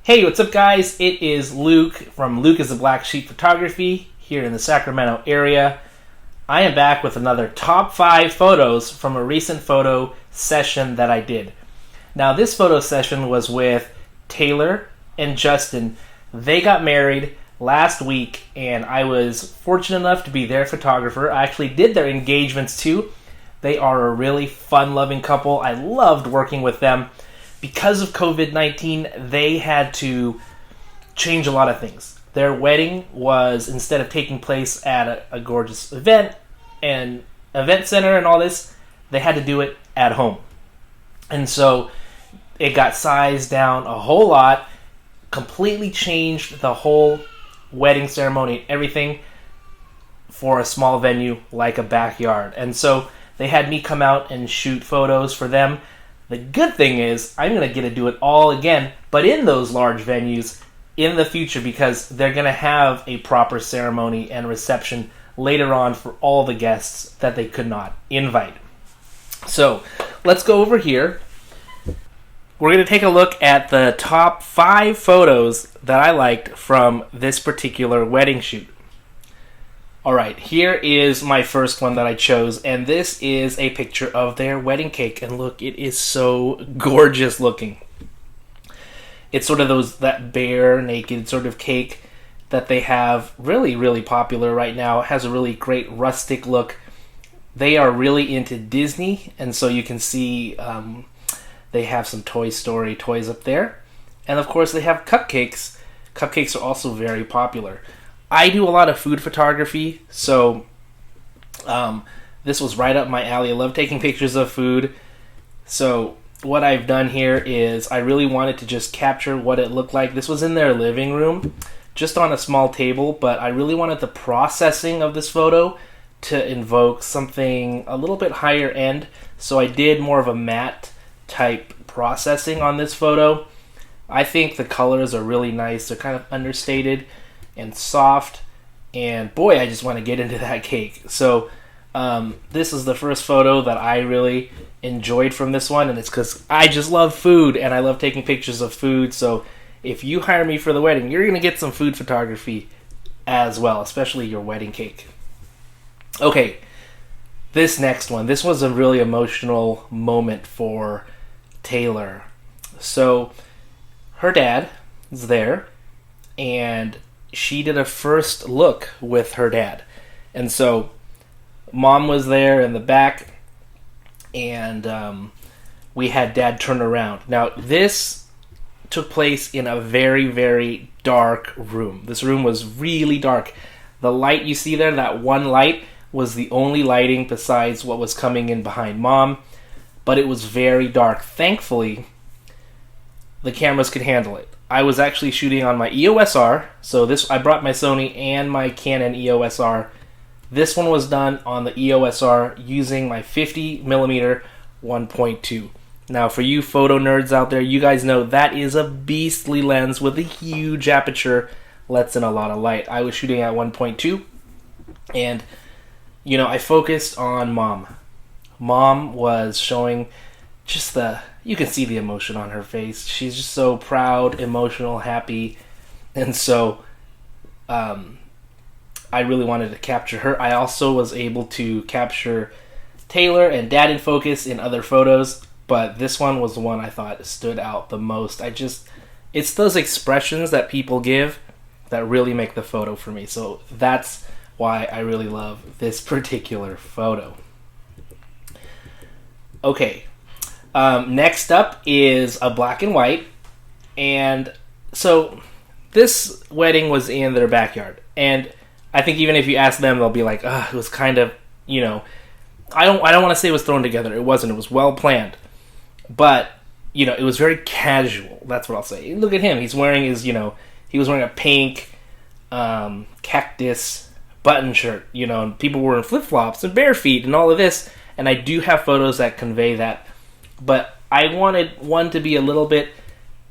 Hey, what's up, guys? It is Luke from Luke is the Black Sheep Photography here in the Sacramento area. I am back with another top 5 photos from a recent photo session that I did. Now, this photo session was with Taylor and Justin. They got married last week, and I was fortunate enough to be their photographer. I actually did their engagements too. They are a really fun-loving couple. I loved working with them. Because of COVID-19, they had to change a lot of things. Their wedding was, instead of taking place at a gorgeous event and event center and all this, they had to do it at home. And so it got sized down a whole lot, completely changed the whole wedding ceremony and everything for a small venue like a backyard. And so they had me come out and shoot photos for them. The good thing is, I'm going to get to do it all again, but in those large venues in the future, because they're going to have a proper ceremony and reception later on for all the guests that they could not invite. So, let's go over here. We're going to take a look at the top 5 photos that I liked from this particular wedding shoot. Alright, here is my first one that I chose, and this is a picture of their wedding cake, and look, it is so gorgeous looking. It's sort of that bare, naked sort of cake that they have, really, really popular right now. It has a really great rustic look. They are really into Disney, and so you can see they have some Toy Story toys up there. And of course they have cupcakes. Cupcakes are also very popular. I do a lot of food photography, so this was right up my alley. I love taking pictures of food. So what I've done here is I really wanted to just capture what it looked like. This was in their living room, just on a small table, but I really wanted the processing of this photo to invoke something a little bit higher end. So I did more of a matte type processing on this photo. I think the colors are really nice. They're kind of understated and soft, and boy, I just want to get into that cake. So this is the first photo that I really enjoyed from this one, and it's because I just love food and I love taking pictures of food. So if you hire me for the wedding, you're going to get some food photography as well, especially your wedding cake. Okay, this next one, this was a really emotional moment for Taylor. So her dad is there, and she did a first look with her dad. And so mom was there in the back, and we had dad turn around. Now, this took place in a very, very dark room. This room was really dark. The light you see there, that one light, was the only lighting besides what was coming in behind mom, but it was very dark. Thankfully, the cameras could handle it. I was actually shooting on my EOS R, so I brought my Sony and my Canon EOS R. This one was done on the EOS R using my 50mm 1.2. Now, for you photo nerds out there, you guys know that is a beastly lens with a huge aperture, lets in a lot of light. I was shooting at 1.2, and I focused on mom. Mom was showing just you can see the emotion on her face. She's just so proud, emotional, happy. And so I really wanted to capture her. I also was able to capture Taylor and dad in focus in other photos, but this one was the one I thought stood out the most. It's those expressions that people give that really make the photo for me. So that's why I really love this particular photo. Okay. Next up is a black and white, and so this wedding was in their backyard, and I think even if you ask them, they'll be like, it was kind of, I don't want to say it was thrown together. It wasn't. It was well planned, but it was very casual. That's what I'll say. Look at him. He's wearing he was wearing a pink cactus button shirt, and people were in flip-flops and bare feet and all of this, and I do have photos that convey that. But I wanted one to be a little bit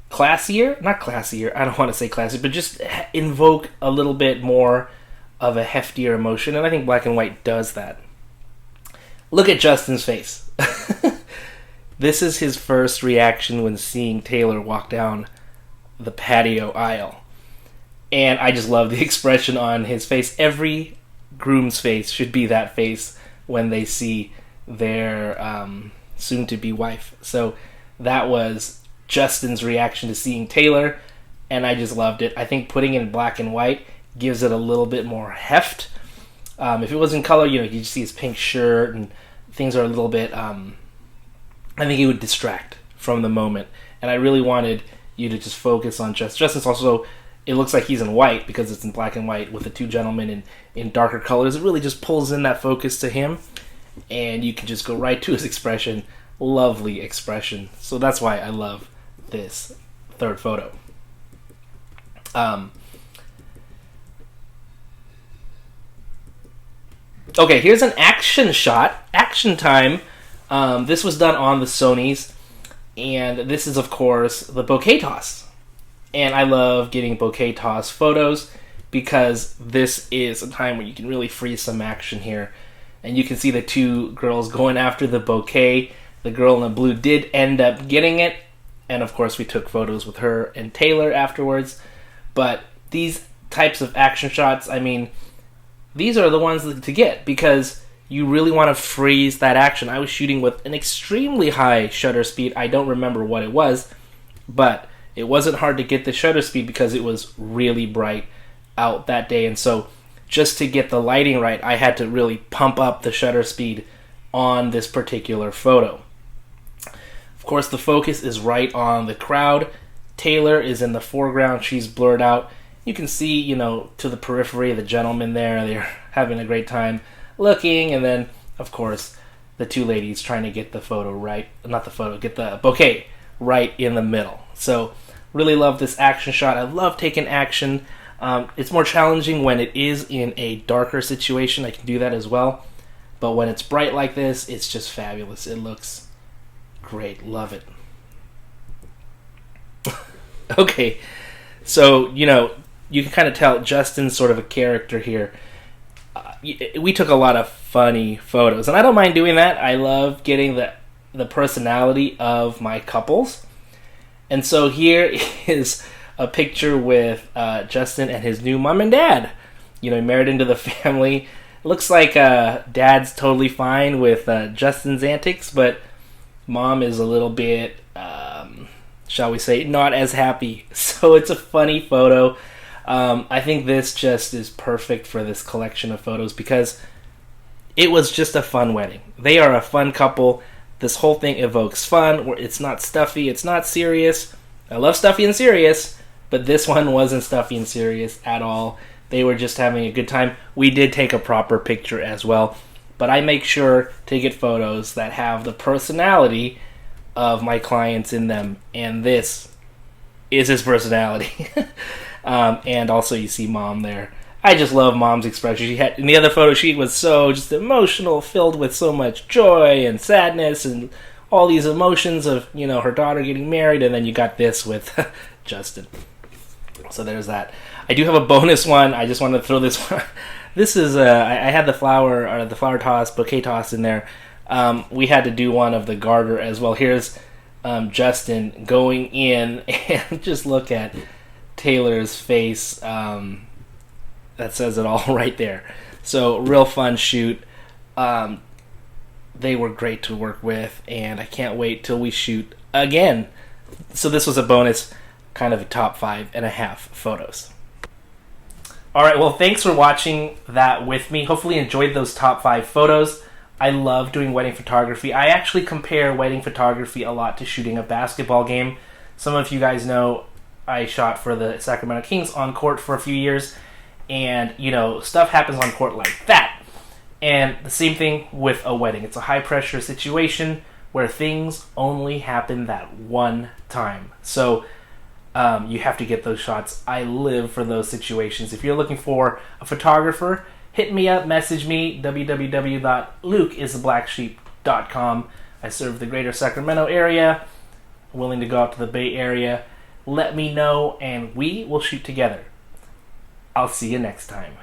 classier. Not classier, I don't want to say classy, but just invoke a little bit more of a heftier emotion, and I think black and white does that. Look at Justin's face. This is his first reaction when seeing Taylor walk down the patio aisle. And I just love the expression on his face. Every groom's face should be that face when they see their soon-to-be wife. So that was Justin's reaction to seeing Taylor, and I just loved it. I think putting it in black and white gives it a little bit more heft. If it was in color, you just see his pink shirt and things are a little bit, I think it would distract from the moment. And I really wanted you to just focus on Justin's also, it looks like he's in white because it's in black and white with the two gentlemen in darker colors. It really just pulls in that focus to him, and you can just go right to his expression. Lovely expression. So that's why I love this third photo. Okay, here's an action shot. Action time. This was done on the Sonys, and this is, of course, the bouquet toss. And I love getting bouquet toss photos because this is a time where you can really freeze some action here. And you can see the two girls going after the bouquet. The girl in the blue did end up getting it. And, of course, we took photos with her and Taylor afterwards. But these types of action shots, I mean, these are the ones to get because you really want to freeze that action. I was shooting with an extremely high shutter speed. I don't remember what it was, but it wasn't hard to get the shutter speed because it was really bright out that day. And so just to get the lighting right, I had to really pump up the shutter speed on this particular photo. Of course, the focus is right on the crowd. Taylor is in the foreground. She's blurred out. You can see, to the periphery, the gentlemen there. They're having a great time looking. And then, of course, the two ladies trying to get the photo right. Not the photo, get the bouquet right in the middle. So, really love this action shot. I love taking action. It's more challenging when it is in a darker situation. I can do that as well. But when it's bright like this, it's just fabulous. It looks great. Love it. Okay. So, you can kind of tell Justin's sort of a character here. We took a lot of funny photos, and I don't mind doing that. I love getting the personality of my couples. And so here is a picture with Justin and his new mom and dad. Married into the family. Looks like dad's totally fine with Justin's antics, but mom is a little bit, shall we say, not as happy. So it's a funny photo. I think this just is perfect for this collection of photos because it was just a fun wedding. They are a fun couple. This whole thing evokes fun. It's not stuffy. It's not serious. I love stuffy and serious, but this one wasn't stuffy and serious at all. They were just having a good time. We did take a proper picture as well, but I make sure to get photos that have the personality of my clients in them, and this is his personality. And also you see mom there. I just love mom's expression. She had in the other photo, she was so just emotional, filled with so much joy and sadness and all these emotions of, her daughter getting married, and then you got this with Justin. So there's that. I do have a bonus one. I just wanted to throw this one. This is I had the flower toss, bouquet toss in there. We had to do one of the garter as well. Here's Justin going in, and just look at Taylor's face. That says it all right there. So real fun shoot. They were great to work with, and I can't wait till we shoot again. So this was a bonus, kind of a top 5.5 photos. Alright, well, thanks for watching that with me. Hopefully you enjoyed those top 5 photos. I love doing wedding photography. I actually compare wedding photography a lot to shooting a basketball game. Some of you guys know I shot for the Sacramento Kings on court for a few years, and, stuff happens on court like that. And the same thing with a wedding. It's a high-pressure situation where things only happen that one time. So you have to get those shots. I live for those situations. If you're looking for a photographer, hit me up, message me, www.lukeistheblacksheep.com. I serve the greater Sacramento area, willing to go out to the Bay Area. Let me know, and we will shoot together. I'll see you next time.